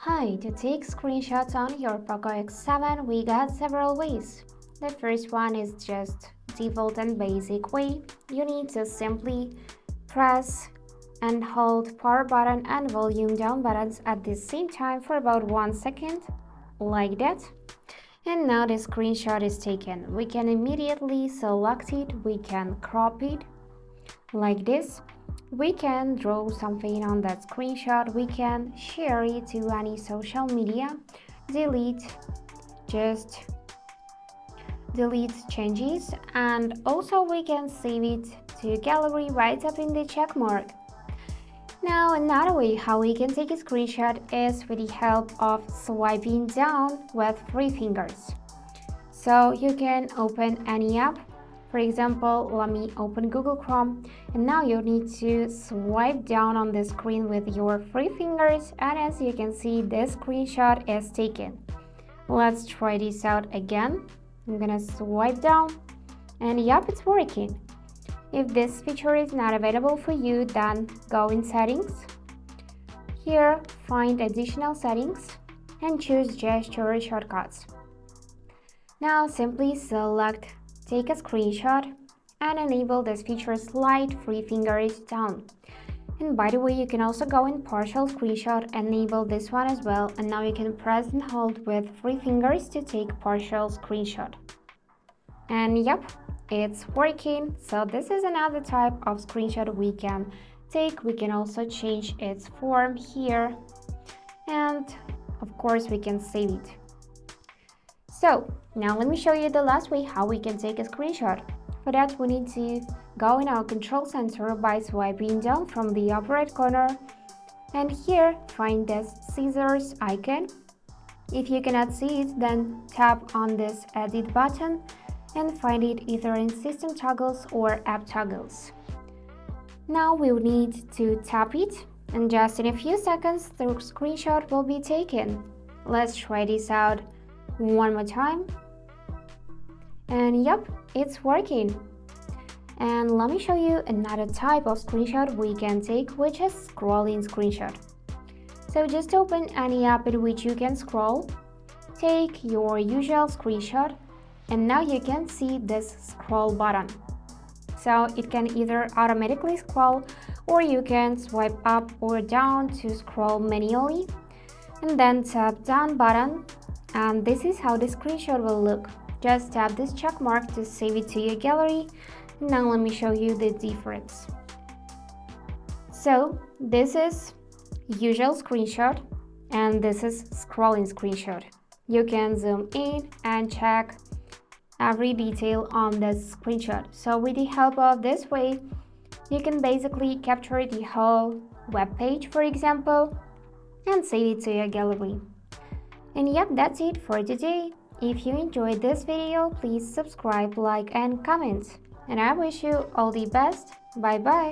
Hi, to take screenshots on your POCO X7, we got several ways. The first one is just default and basic way. You need to simply press and hold power button and volume down buttons at the same time for about 1 second, like that. And now the screenshot is taken. We can immediately select it, we can crop it, like this. We can draw something on that screenshot, we can share it to any social media, just delete changes, and also we can save it to gallery right up in the check mark. Now another way how we can take a screenshot is with the help of swiping down with 3 fingers. So you can open any app. For example, let me open Google Chrome, and now you need to swipe down on the screen with your 3 fingers, and as you can see, this screenshot is taken. Let's try this out again. I'm gonna swipe down, and yep, it's working. If this feature is not available for you, then go in Settings. Here, find Additional Settings and choose Gesture Shortcuts. Now simply select Take a Screenshot and enable this feature slide 3 fingers down. And by the way, you can also go in Partial Screenshot, enable this one as well, and now you can press and hold with 3 fingers to take Partial Screenshot. And yep, it's working. So this is another type of screenshot we can take. We can also change its form here, and of course we can save it. So now let me show you the last way how we can take a screenshot. For that, we need to go in our control center by swiping down from the upper right corner, and here find this scissors icon. If you cannot see it, then tap on this edit button and find it either in system toggles or app toggles. Now we will need to tap it, and just in a few seconds the screenshot will be taken. Let's try this out one more time. And yep, it's working. And let me show you another type of screenshot we can take, which is scrolling screenshot. So just open any app in which you can scroll, take your usual screenshot, and now you can see this scroll button. So it can either automatically scroll, or you can swipe up or down to scroll manually, and then tap down button, and this is how the screenshot will look. Just tap this check mark to save it to your gallery. Now let me show you the difference. So this is usual screenshot and this is scrolling screenshot. You can zoom in and check every detail on this screenshot. So with the help of this way, you can basically capture the whole web page, for example, and save it to your gallery. And yep, that's it for today. If you enjoyed this video, please subscribe, like, and comment. And I wish you all the best. Bye bye.